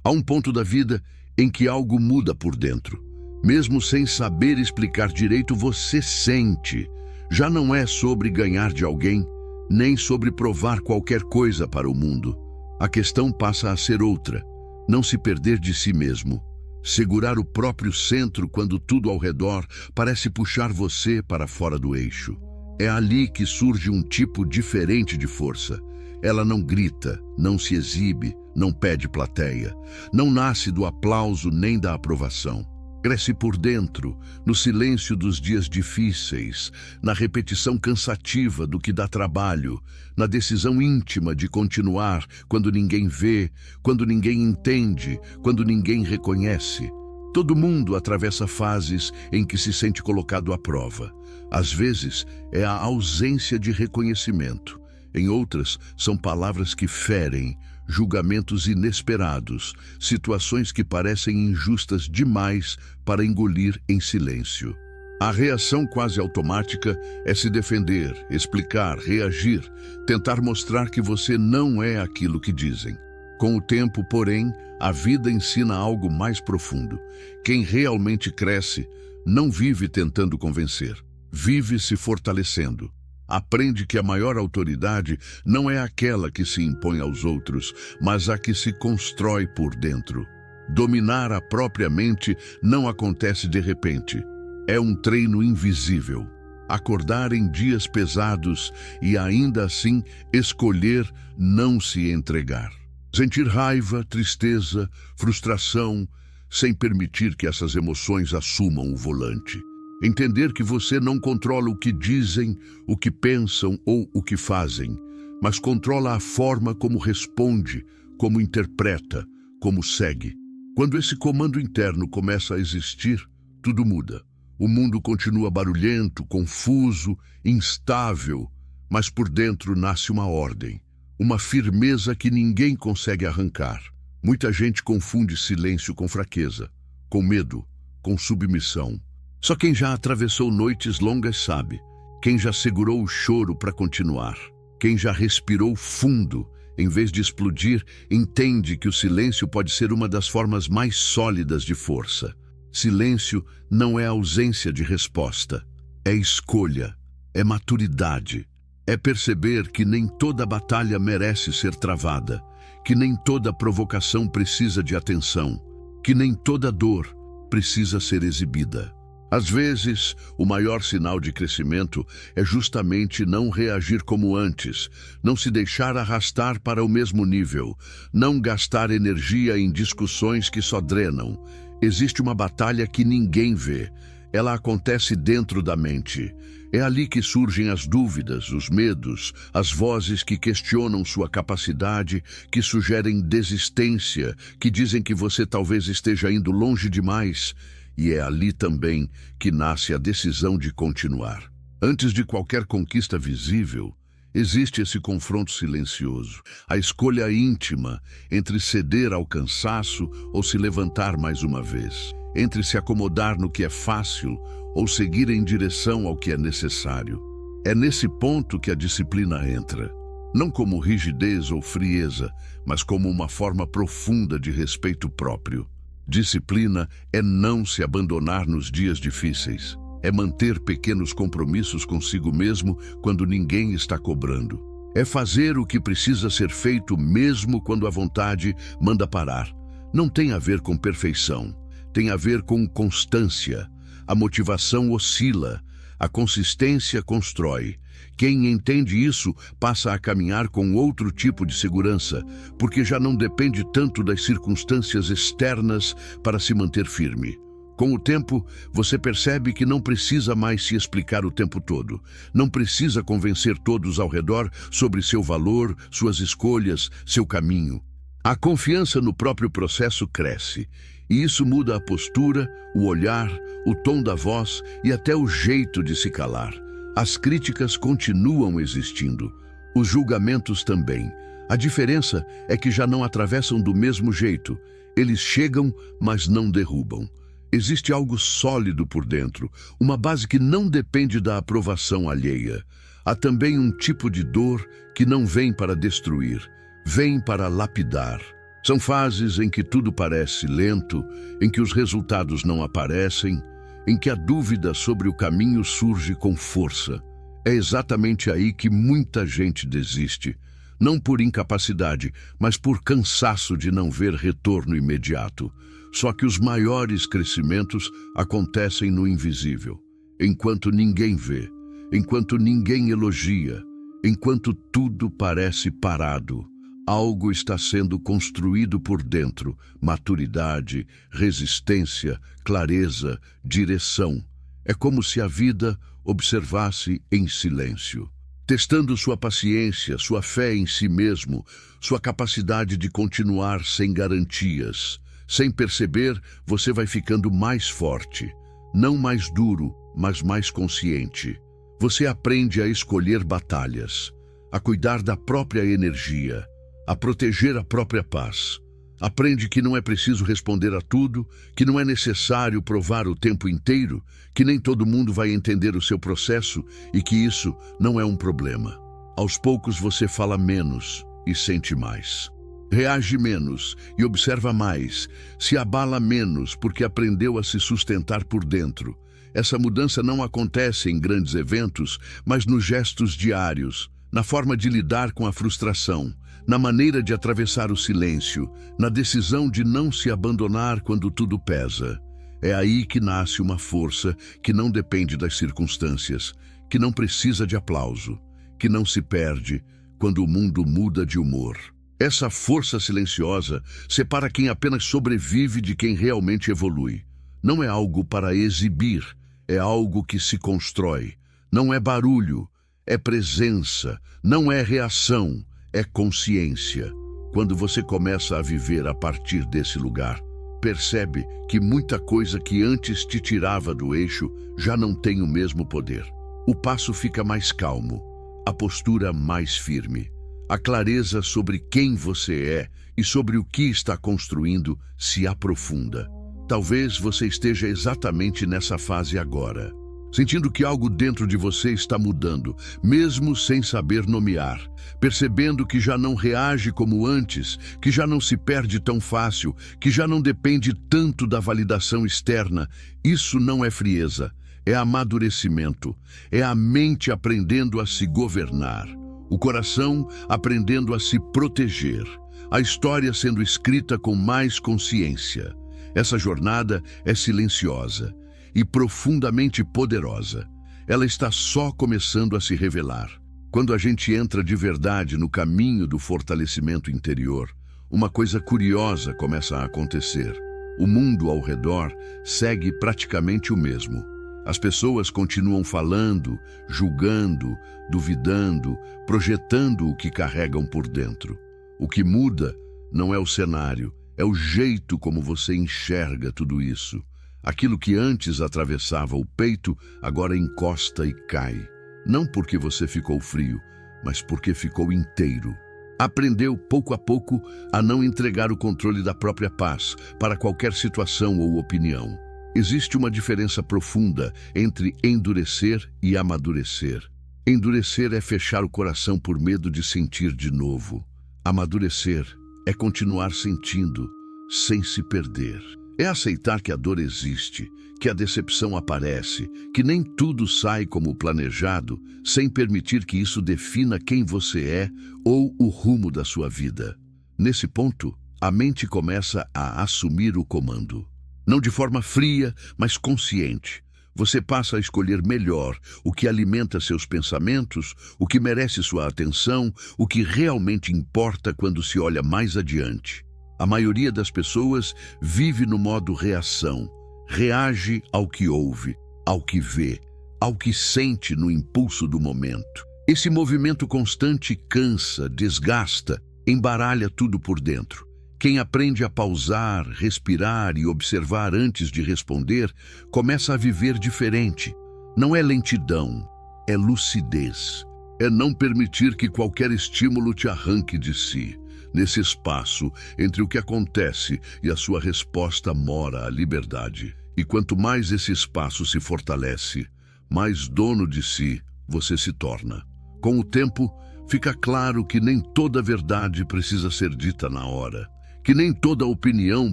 Há um ponto da vida em que algo muda por dentro. Mesmo sem saber explicar direito, você sente. Já não é sobre ganhar de alguém, nem sobre provar qualquer coisa para o mundo. A questão passa a ser outra: não se perder de si mesmo. Segurar o próprio centro quando tudo ao redor parece puxar você para fora do eixo. É ali que surge um tipo diferente de força. Ela não grita, não se exibe, não pede plateia. Não nasce do aplauso nem da aprovação. Cresce por dentro, no silêncio dos dias difíceis, na repetição cansativa do que dá trabalho, na decisão íntima de continuar quando ninguém vê, quando ninguém entende, quando ninguém reconhece. Todo mundo atravessa fases em que se sente colocado à prova. Às vezes, é a ausência de reconhecimento. Em outras, são palavras que ferem, julgamentos inesperados, situações que parecem injustas demais para engolir em silêncio. A reação quase automática é se defender, explicar, reagir, tentar mostrar que você não é aquilo que dizem. Com o tempo, porém, a vida ensina algo mais profundo. Quem realmente cresce não vive tentando convencer, vive se fortalecendo. Aprende que a maior autoridade não é aquela que se impõe aos outros, mas a que se constrói por dentro. Dominar a própria mente não acontece de repente. É um treino invisível. Acordar em dias pesados e ainda assim escolher não se entregar. Sentir raiva, tristeza, frustração, sem permitir que essas emoções assumam o volante. Entender que você não controla o que dizem, o que pensam ou o que fazem, mas controla a forma como responde, como interpreta, como segue. Quando esse comando interno começa a existir, tudo muda. O mundo continua barulhento, confuso, instável, mas por dentro nasce uma ordem, uma firmeza que ninguém consegue arrancar. Muita gente confunde silêncio com fraqueza, com medo, com submissão. Só quem já atravessou noites longas sabe. Quem já segurou o choro para continuar. Quem já respirou fundo, em vez de explodir, entende que o silêncio pode ser uma das formas mais sólidas de força. Silêncio não é ausência de resposta. É escolha, é maturidade. É perceber que nem toda batalha merece ser travada, que nem toda provocação precisa de atenção, que nem toda dor precisa ser exibida. Às vezes, o maior sinal de crescimento é justamente não reagir como antes, não se deixar arrastar para o mesmo nível, não gastar energia em discussões que só drenam. Existe uma batalha que ninguém vê. Ela acontece dentro da mente. É ali que surgem as dúvidas, os medos, as vozes que questionam sua capacidade, que sugerem desistência, que dizem que você talvez esteja indo longe demais. E é ali também que nasce a decisão de continuar. Antes de qualquer conquista visível, existe esse confronto silencioso, a escolha íntima entre ceder ao cansaço ou se levantar mais uma vez, entre se acomodar no que é fácil ou seguir em direção ao que é necessário. É nesse ponto que a disciplina entra, não como rigidez ou frieza, mas como uma forma profunda de respeito próprio. Disciplina é não se abandonar nos dias difíceis. É manter pequenos compromissos consigo mesmo quando ninguém está cobrando. É fazer o que precisa ser feito mesmo quando a vontade manda parar. Não tem a ver com perfeição, tem a ver com constância. A motivação oscila, a consistência constrói. Quem entende isso passa a caminhar com outro tipo de segurança, porque já não depende tanto das circunstâncias externas para se manter firme. Com o tempo, você percebe que não precisa mais se explicar o tempo todo. Não precisa convencer todos ao redor sobre seu valor, suas escolhas, seu caminho. A confiança no próprio processo cresce, e isso muda a postura, o olhar, o tom da voz e até o jeito de se calar. As críticas continuam existindo, os julgamentos também. A diferença é que já não atravessam do mesmo jeito. Eles chegam, mas não derrubam. Existe algo sólido por dentro, uma base que não depende da aprovação alheia. Há também um tipo de dor que não vem para destruir, vem para lapidar. São fases em que tudo parece lento, em que os resultados não aparecem, em que a dúvida sobre o caminho surge com força. É exatamente aí que muita gente desiste, não por incapacidade, mas por cansaço de não ver retorno imediato. Só que os maiores crescimentos acontecem no invisível, enquanto ninguém vê, enquanto ninguém elogia, enquanto tudo parece parado. Algo está sendo construído por dentro: maturidade, resistência, clareza, direção. É como se a vida observasse em silêncio, testando sua paciência, sua fé em si mesmo, sua capacidade de continuar sem garantias. Sem perceber, você vai ficando mais forte, não mais duro, mas mais consciente. Você aprende a escolher batalhas, a cuidar da própria energia, a proteger a própria paz. Aprende que não é preciso responder a tudo, que não é necessário provar o tempo inteiro, que nem todo mundo vai entender o seu processo e que isso não é um problema. Aos poucos você fala menos e sente mais. Reage menos e observa mais. Se abala menos porque aprendeu a se sustentar por dentro. Essa mudança não acontece em grandes eventos, mas nos gestos diários, na forma de lidar com a frustração, na maneira de atravessar o silêncio, na decisão de não se abandonar quando tudo pesa. É aí que nasce uma força que não depende das circunstâncias, que não precisa de aplauso, que não se perde quando o mundo muda de humor. Essa força silenciosa separa quem apenas sobrevive de quem realmente evolui. Não é algo para exibir, é algo que se constrói. Não é barulho, é presença. Não é reação, é consciência. Quando você começa a viver a partir desse lugar, percebe que muita coisa que antes te tirava do eixo já não tem o mesmo poder. O passo fica mais calmo, a postura mais firme. A clareza sobre quem você é e sobre o que está construindo se aprofunda. Talvez você esteja exatamente nessa fase agora, sentindo que algo dentro de você está mudando, mesmo sem saber nomear, percebendo que já não reage como antes, que já não se perde tão fácil, que já não depende tanto da validação externa. Isso não é frieza, é amadurecimento, é a mente aprendendo a se governar, o coração aprendendo a se proteger, a história sendo escrita com mais consciência. Essa jornada é silenciosa e profundamente poderosa. Ela está só começando a se revelar. Quando a gente entra de verdade no caminho do fortalecimento interior, uma coisa curiosa começa a acontecer. O mundo ao redor segue praticamente o mesmo. As pessoas continuam falando, julgando, duvidando, projetando o que carregam por dentro. O que muda não é o cenário, é o jeito como você enxerga tudo isso. Aquilo que antes atravessava o peito, agora encosta e cai. Não porque você ficou frio, mas porque ficou inteiro. Aprendeu, pouco a pouco, a não entregar o controle da própria paz para qualquer situação ou opinião. Existe uma diferença profunda entre endurecer e amadurecer. Endurecer é fechar o coração por medo de sentir de novo. Amadurecer é continuar sentindo, sem se perder. É aceitar que a dor existe, que a decepção aparece, que nem tudo sai como planejado, sem permitir que isso defina quem você é ou o rumo da sua vida. Nesse ponto, a mente começa a assumir o comando. Não de forma fria, mas consciente. Você passa a escolher melhor o que alimenta seus pensamentos, o que merece sua atenção, o que realmente importa quando se olha mais adiante. A maioria das pessoas vive no modo reação, reage ao que ouve, ao que vê, ao que sente no impulso do momento. Esse movimento constante cansa, desgasta, embaralha tudo por dentro. Quem aprende a pausar, respirar e observar antes de responder, começa a viver diferente. Não é lentidão, é lucidez. É não permitir que qualquer estímulo te arranque de si. Nesse espaço, entre o que acontece e a sua resposta, mora a liberdade. E quanto mais esse espaço se fortalece, mais dono de si você se torna. Com o tempo, fica claro que nem toda verdade precisa ser dita na hora, que nem toda opinião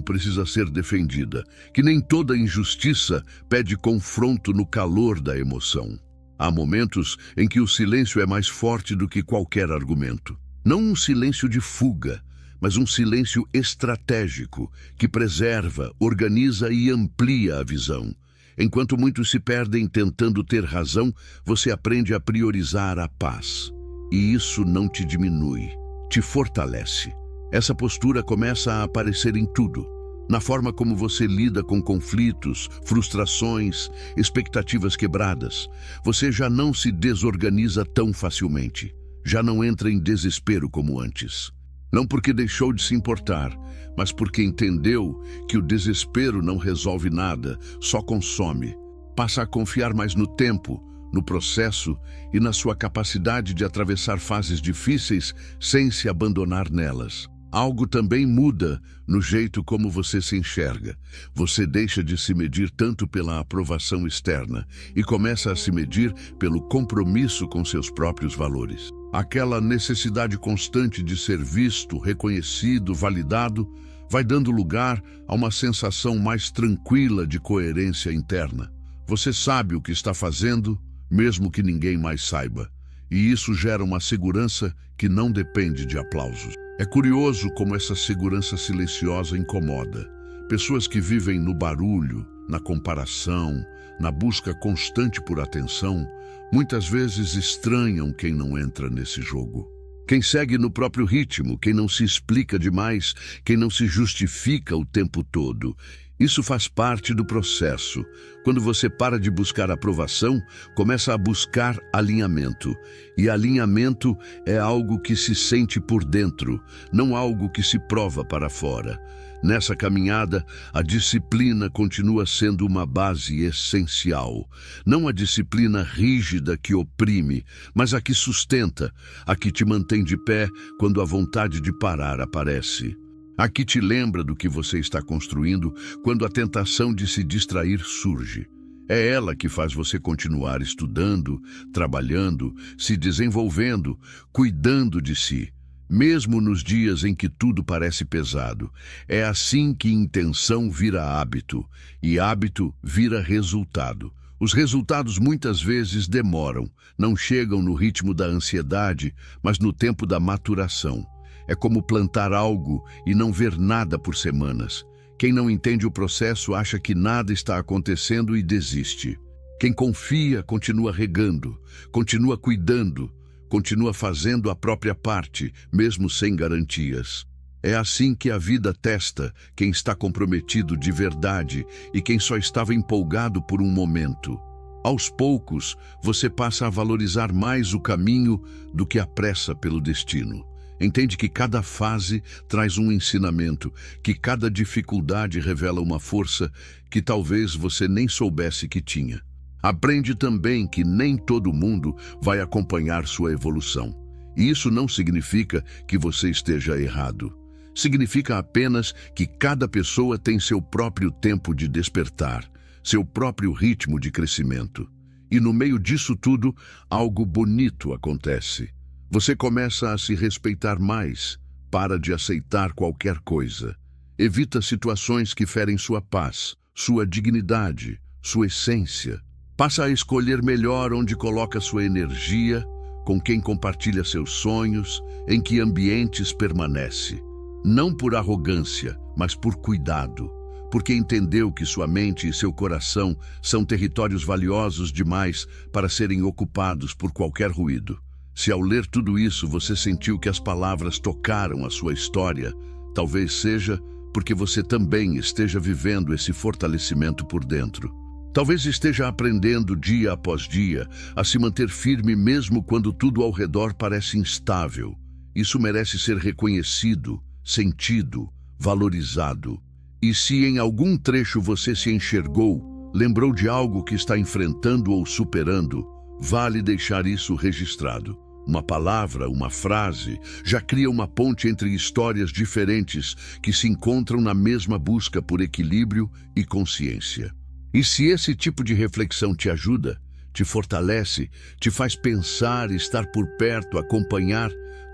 precisa ser defendida, que nem toda injustiça pede confronto no calor da emoção. Há momentos em que o silêncio é mais forte do que qualquer argumento. Não um silêncio de fuga, mas um silêncio estratégico que preserva, organiza e amplia a visão. Enquanto muitos se perdem tentando ter razão, você aprende a priorizar a paz. E isso não te diminui, te fortalece. Essa postura começa a aparecer em tudo. Na forma como você lida com conflitos, frustrações, expectativas quebradas. Você já não se desorganiza tão facilmente. Já não entra em desespero como antes. Não porque deixou de se importar, mas porque entendeu que o desespero não resolve nada, só consome. Passa a confiar mais no tempo, no processo e na sua capacidade de atravessar fases difíceis sem se abandonar nelas. Algo também muda no jeito como você se enxerga. Você deixa de se medir tanto pela aprovação externa e começa a se medir pelo compromisso com seus próprios valores. Aquela necessidade constante de ser visto, reconhecido, validado, vai dando lugar a uma sensação mais tranquila de coerência interna. Você sabe o que está fazendo, mesmo que ninguém mais saiba. E isso gera uma segurança que não depende de aplausos. É curioso como essa segurança silenciosa incomoda. Pessoas que vivem no barulho, na comparação, na busca constante por atenção, muitas vezes estranham quem não entra nesse jogo. Quem segue no próprio ritmo, quem não se explica demais, quem não se justifica o tempo todo. Isso faz parte do processo. Quando você para de buscar aprovação, começa a buscar alinhamento. E alinhamento é algo que se sente por dentro, não algo que se prova para fora. Nessa caminhada, a disciplina continua sendo uma base essencial. Não a disciplina rígida que oprime, mas a que sustenta, a que te mantém de pé quando a vontade de parar aparece. A que te lembra do que você está construindo quando a tentação de se distrair surge. É ela que faz você continuar estudando, trabalhando, se desenvolvendo, cuidando de si, mesmo nos dias em que tudo parece pesado. É assim que intenção vira hábito, e hábito vira resultado. Os resultados muitas vezes demoram, não chegam no ritmo da ansiedade, mas no tempo da maturação. É como plantar algo e não ver nada por semanas. Quem não entende o processo acha que nada está acontecendo e desiste. Quem confia continua regando, continua cuidando, continua fazendo a própria parte, mesmo sem garantias. É assim que a vida testa quem está comprometido de verdade e quem só estava empolgado por um momento. Aos poucos, você passa a valorizar mais o caminho do que a pressa pelo destino. Entende que cada fase traz um ensinamento, que cada dificuldade revela uma força que talvez você nem soubesse que tinha. Aprende também que nem todo mundo vai acompanhar sua evolução. E isso não significa que você esteja errado. Significa apenas que cada pessoa tem seu próprio tempo de despertar, seu próprio ritmo de crescimento. E no meio disso tudo, algo bonito acontece. Você começa a se respeitar mais, para de aceitar qualquer coisa. Evita situações que ferem sua paz, sua dignidade, sua essência. Passa a escolher melhor onde coloca sua energia, com quem compartilha seus sonhos, em que ambientes permanece. Não por arrogância, mas por cuidado. Porque entendeu que sua mente e seu coração são territórios valiosos demais para serem ocupados por qualquer ruído. Se ao ler tudo isso você sentiu que as palavras tocaram a sua história, talvez seja porque você também esteja vivendo esse fortalecimento por dentro. Talvez esteja aprendendo dia após dia a se manter firme mesmo quando tudo ao redor parece instável. Isso merece ser reconhecido, sentido, valorizado. E se em algum trecho você se enxergou, lembrou de algo que está enfrentando ou superando, vale deixar isso registrado. Uma palavra, uma frase, já cria uma ponte entre histórias diferentes que se encontram na mesma busca por equilíbrio e consciência. E se esse tipo de reflexão te ajuda, te fortalece, te faz pensar, estar por perto, acompanhar,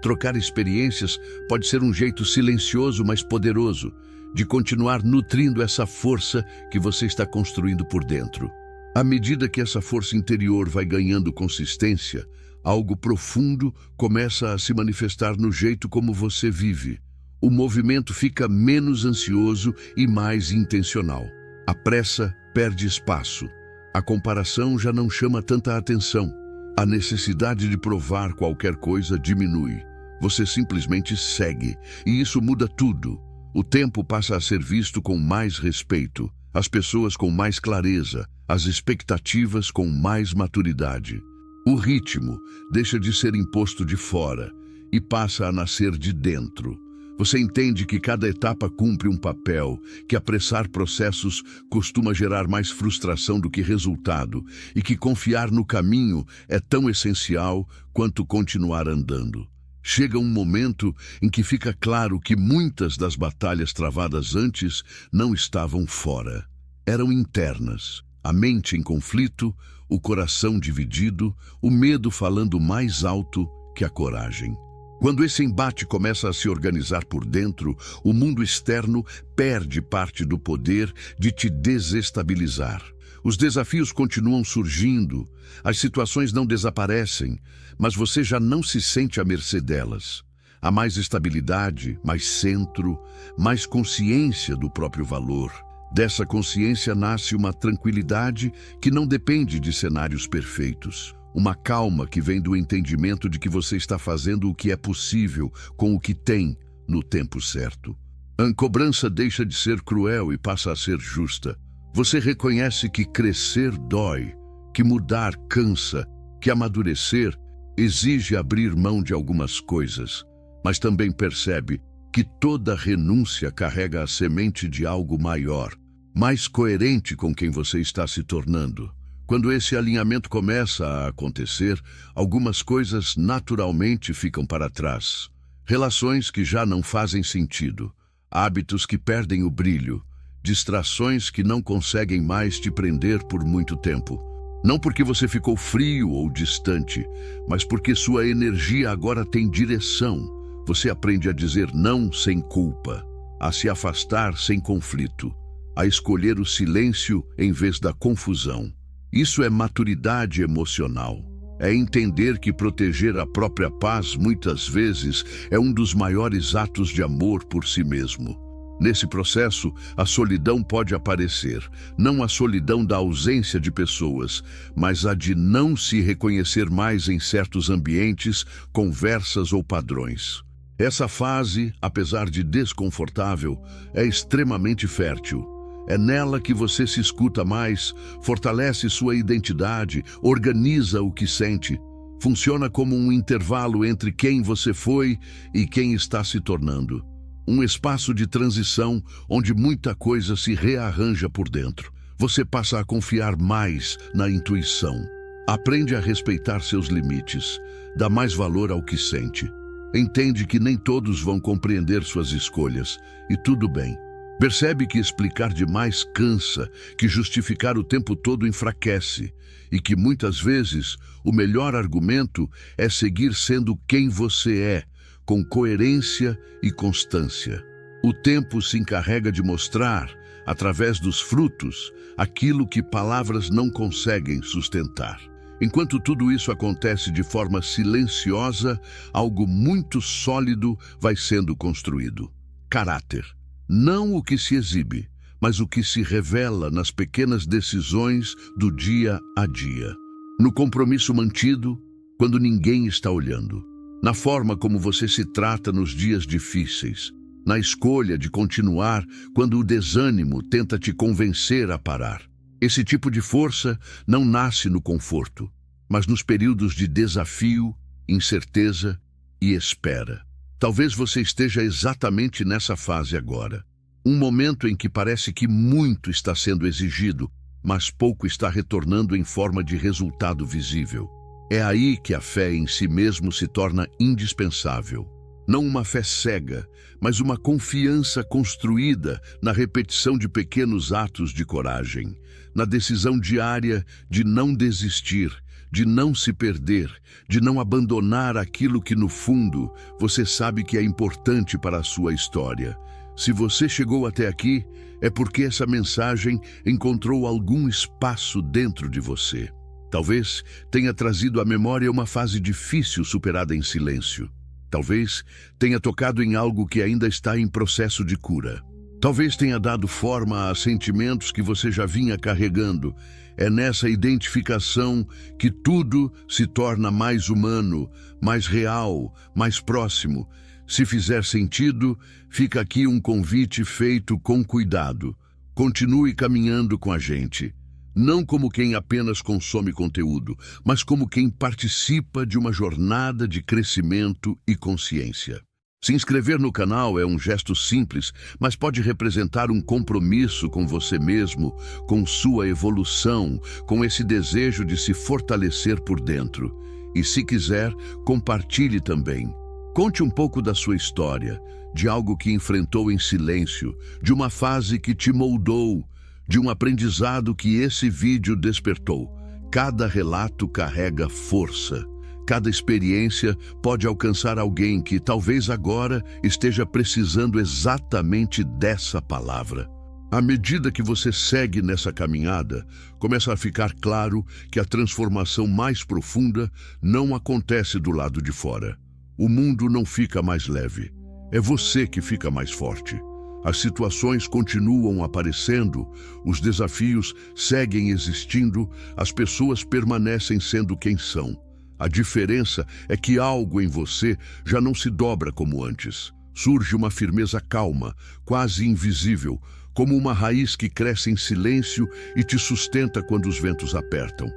Trocar experiências pode ser um jeito silencioso, mas poderoso, de continuar nutrindo essa força que você está construindo por dentro. À medida que essa força interior vai ganhando consistência, algo profundo começa a se manifestar no jeito como você vive. O movimento fica menos ansioso e mais intencional. A pressa perde espaço. A comparação já não chama tanta atenção. A necessidade de provar qualquer coisa diminui. Você simplesmente segue, e isso muda tudo. O tempo passa a ser visto com mais respeito, as pessoas com mais clareza, as expectativas com mais maturidade. O ritmo deixa de ser imposto de fora e passa a nascer de dentro. Você entende que cada etapa cumpre um papel, que apressar processos costuma gerar mais frustração do que resultado e que confiar no caminho é tão essencial quanto continuar andando. Chega um momento em que fica claro que muitas das batalhas travadas antes não estavam fora. Eram internas. A mente em conflito, o coração dividido, o medo falando mais alto que a coragem. Quando esse embate começa a se organizar por dentro, o mundo externo perde parte do poder de te desestabilizar. Os desafios continuam surgindo, as situações não desaparecem, mas você já não se sente à mercê delas. Há mais estabilidade, mais centro, mais consciência do próprio valor. Dessa consciência nasce uma tranquilidade que não depende de cenários perfeitos. Uma calma que vem do entendimento de que você está fazendo o que é possível com o que tem no tempo certo. A cobrança deixa de ser cruel e passa a ser justa. Você reconhece que crescer dói, que mudar cansa, que amadurecer exige abrir mão de algumas coisas, mas também percebe que toda renúncia carrega a semente de algo maior, mais coerente com quem você está se tornando. Quando esse alinhamento começa a acontecer, algumas coisas naturalmente ficam para trás. Relações que já não fazem sentido, hábitos que perdem o brilho, distrações que não conseguem mais te prender por muito tempo. Não porque você ficou frio ou distante, mas porque sua energia agora tem direção. Você aprende a dizer não sem culpa, a se afastar sem conflito, a escolher o silêncio em vez da confusão. Isso é maturidade emocional. É entender que proteger a própria paz, muitas vezes, é um dos maiores atos de amor por si mesmo. Nesse processo, a solidão pode aparecer, não a solidão da ausência de pessoas, mas a de não se reconhecer mais em certos ambientes, conversas ou padrões. Essa fase, apesar de desconfortável, é extremamente fértil. É nela que você se escuta mais, fortalece sua identidade, organiza o que sente. Funciona como um intervalo entre quem você foi e quem está se tornando. Um espaço de transição onde muita coisa se rearranja por dentro. Você passa a confiar mais na intuição. Aprende a respeitar seus limites. Dá mais valor ao que sente. Entende que nem todos vão compreender suas escolhas. E tudo bem. Percebe que explicar demais cansa, que justificar o tempo todo enfraquece e que muitas vezes o melhor argumento é seguir sendo quem você é, com coerência e constância. O tempo se encarrega de mostrar, através dos frutos, aquilo que palavras não conseguem sustentar. Enquanto tudo isso acontece de forma silenciosa, algo muito sólido vai sendo construído. Caráter. Não o que se exibe, mas o que se revela nas pequenas decisões do dia a dia. No compromisso mantido, quando ninguém está olhando. Na forma como você se trata nos dias difíceis. Na escolha de continuar quando o desânimo tenta te convencer a parar. Esse tipo de força não nasce no conforto, mas nos períodos de desafio, incerteza e espera. Talvez você esteja exatamente nessa fase agora. Um momento em que parece que muito está sendo exigido, mas pouco está retornando em forma de resultado visível. É aí que a fé em si mesmo se torna indispensável. Não uma fé cega, mas uma confiança construída na repetição de pequenos atos de coragem, na decisão diária de não desistir, de não se perder, de não abandonar aquilo que no fundo você sabe que é importante para a sua história. Se você chegou até aqui, é porque essa mensagem encontrou algum espaço dentro de você. Talvez tenha trazido à memória uma fase difícil superada em silêncio. Talvez tenha tocado em algo que ainda está em processo de cura. Talvez tenha dado forma a sentimentos que você já vinha carregando. É nessa identificação que tudo se torna mais humano, mais real, mais próximo. Se fizer sentido, fica aqui um convite feito com cuidado. Continue caminhando com a gente. Não como quem apenas consome conteúdo, mas como quem participa de uma jornada de crescimento e consciência. Se inscrever no canal é um gesto simples, mas pode representar um compromisso com você mesmo, com sua evolução, com esse desejo de se fortalecer por dentro. E se quiser, compartilhe também. Conte um pouco da sua história, de algo que enfrentou em silêncio, de uma fase que te moldou, de um aprendizado que esse vídeo despertou. Cada relato carrega força. Cada experiência pode alcançar alguém que talvez agora esteja precisando exatamente dessa palavra. À medida que você segue nessa caminhada, começa a ficar claro que a transformação mais profunda não acontece do lado de fora. O mundo não fica mais leve. É você que fica mais forte. As situações continuam aparecendo, os desafios seguem existindo, as pessoas permanecem sendo quem são. A diferença é que algo em você já não se dobra como antes. Surge uma firmeza calma, quase invisível, como uma raiz que cresce em silêncio e te sustenta quando os ventos apertam.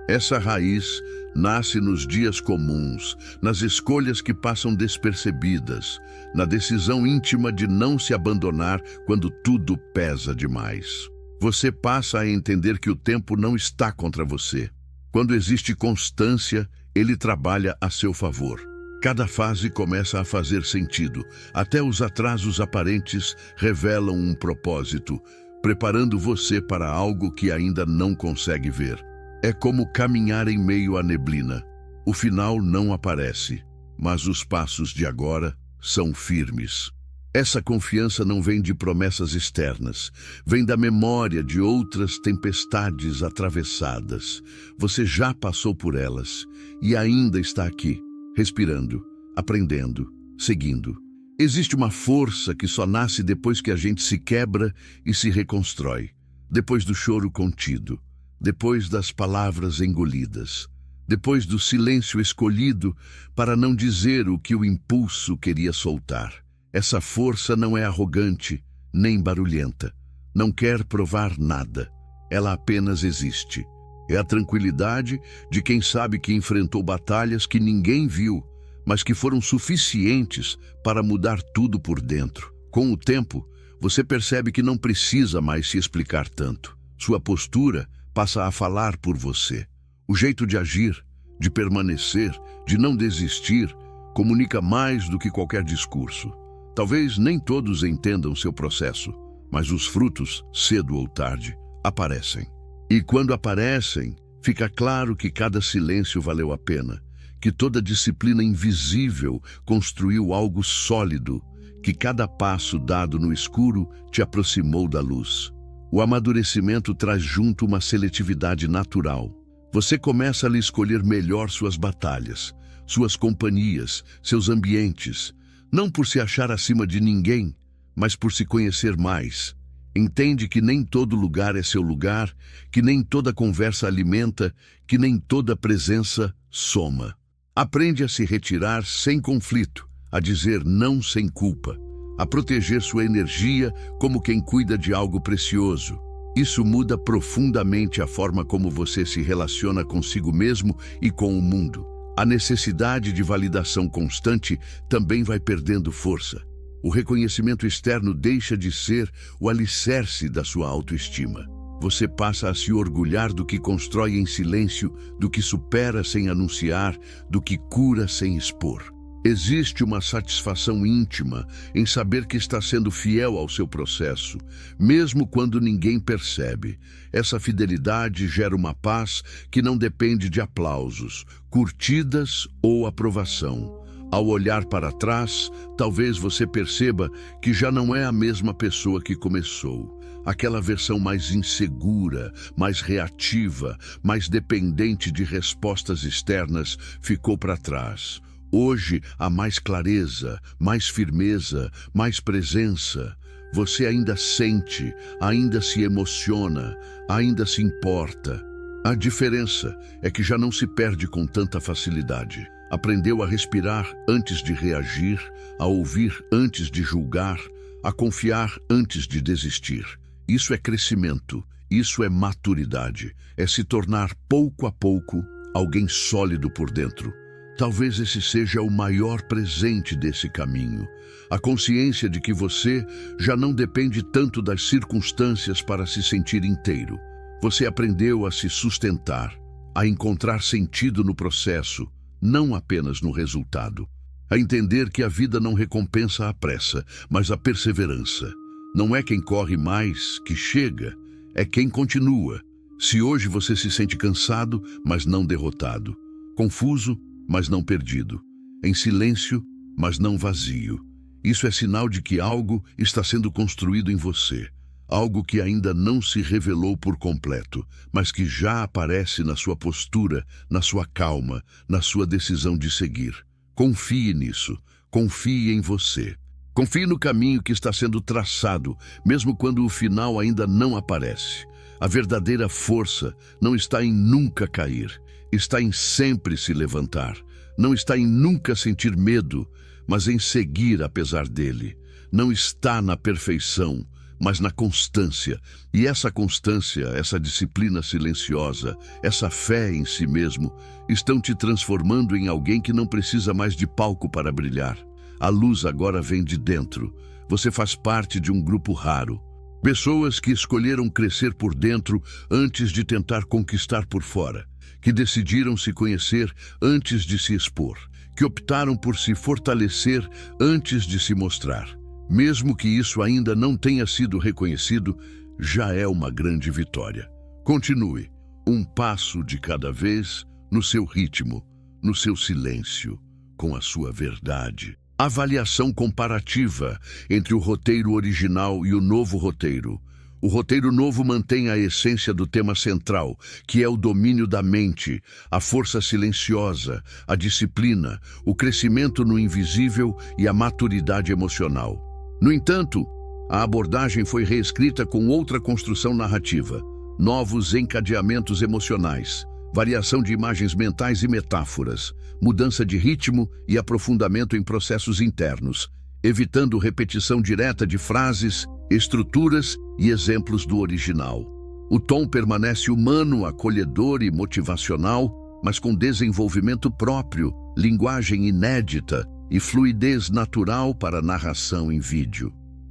Essa raiz nasce nos dias comuns, nas escolhas que passam despercebidas, na decisão íntima de não se abandonar quando tudo pesa demais. Você passa a entender que o tempo não está contra você. Quando existe constância, ele trabalha a seu favor. Cada fase começa a fazer sentido. Até os atrasos aparentes revelam um propósito, preparando você para algo que ainda não consegue ver. É como caminhar em meio à neblina. O final não aparece, mas os passos de agora são firmes. Essa confiança não vem de promessas externas, vem da memória de outras tempestades atravessadas. Você já passou por elas e ainda está aqui, respirando, aprendendo, seguindo. Existe uma força que só nasce depois que a gente se quebra e se reconstrói, depois do choro contido, depois das palavras engolidas, depois do silêncio escolhido para não dizer o que o impulso queria soltar. Essa força não é arrogante, nem barulhenta. Não quer provar nada. Ela apenas existe. É a tranquilidade de quem sabe que enfrentou batalhas que ninguém viu, mas que foram suficientes para mudar tudo por dentro. Com o tempo, você percebe que não precisa mais se explicar tanto. Sua postura passa a falar por você. O jeito de agir, de permanecer, de não desistir, comunica mais do que qualquer discurso. Talvez nem todos entendam seu processo, mas os frutos, cedo ou tarde, aparecem. E quando aparecem, fica claro que cada silêncio valeu a pena, que toda disciplina invisível construiu algo sólido, que cada passo dado no escuro te aproximou da luz. O amadurecimento traz junto uma seletividade natural. Você começa a escolher melhor suas batalhas, suas companhias, seus ambientes, não por se achar acima de ninguém, mas por se conhecer mais. Entende que nem todo lugar é seu lugar, que nem toda conversa alimenta, que nem toda presença soma. Aprende a se retirar sem conflito, a dizer não sem culpa, a proteger sua energia como quem cuida de algo precioso. Isso muda profundamente a forma como você se relaciona consigo mesmo e com o mundo. A necessidade de validação constante também vai perdendo força. O reconhecimento externo deixa de ser o alicerce da sua autoestima. Você passa a se orgulhar do que constrói em silêncio, do que supera sem anunciar, do que cura sem expor. Existe uma satisfação íntima em saber que está sendo fiel ao seu processo, mesmo quando ninguém percebe. Essa fidelidade gera uma paz que não depende de aplausos, curtidas ou aprovação. Ao olhar para trás, talvez você perceba que já não é a mesma pessoa que começou. Aquela versão mais insegura, mais reativa, mais dependente de respostas externas ficou para trás. Hoje há mais clareza, mais firmeza, mais presença. Você ainda sente, ainda se emociona, ainda se importa. A diferença é que já não se perde com tanta facilidade. Aprendeu a respirar antes de reagir, a ouvir antes de julgar, a confiar antes de desistir. Isso é crescimento, isso é maturidade, é se tornar pouco a pouco alguém sólido por dentro. Talvez esse seja o maior presente desse caminho. A consciência de que você já não depende tanto das circunstâncias para se sentir inteiro. Você aprendeu a se sustentar, a encontrar sentido no processo, não apenas no resultado. A entender que a vida não recompensa a pressa, mas a perseverança. Não é quem corre mais que chega, é quem continua. Se hoje você se sente cansado, mas não derrotado, confuso, mas não perdido, em silêncio, mas não vazio. Isso é sinal de que algo está sendo construído em você, algo que ainda não se revelou por completo, mas que já aparece na sua postura, na sua calma, na sua decisão de seguir. Confie nisso, confie em você. Confie no caminho que está sendo traçado, mesmo quando o final ainda não aparece. A verdadeira força não está em nunca cair, está em sempre se levantar. Não está em nunca sentir medo, mas em seguir apesar dele. Não está na perfeição, mas na constância. E essa constância, essa disciplina silenciosa, essa fé em si mesmo, estão te transformando em alguém que não precisa mais de palco para brilhar. A luz agora vem de dentro. Você faz parte de um grupo raro. Pessoas que escolheram crescer por dentro antes de tentar conquistar por fora. Que decidiram se conhecer antes de se expor. Que optaram por se fortalecer antes de se mostrar. Mesmo que isso ainda não tenha sido reconhecido, já é uma grande vitória. Continue, um passo de cada vez, no seu ritmo, no seu silêncio, com a sua verdade. Avaliação comparativa entre o roteiro original e o novo roteiro. O roteiro novo mantém a essência do tema central, que é o domínio da mente, a força silenciosa, a disciplina, o crescimento no invisível e a maturidade emocional. No entanto, a abordagem foi reescrita com outra construção narrativa, novos encadeamentos emocionais, variação de imagens mentais e metáforas, mudança de ritmo e aprofundamento em processos internos, evitando repetição direta de frases, estruturas e exemplos do original. O tom permanece humano, acolhedor e motivacional, mas com desenvolvimento próprio, linguagem inédita e fluidez natural para a narração em vídeo.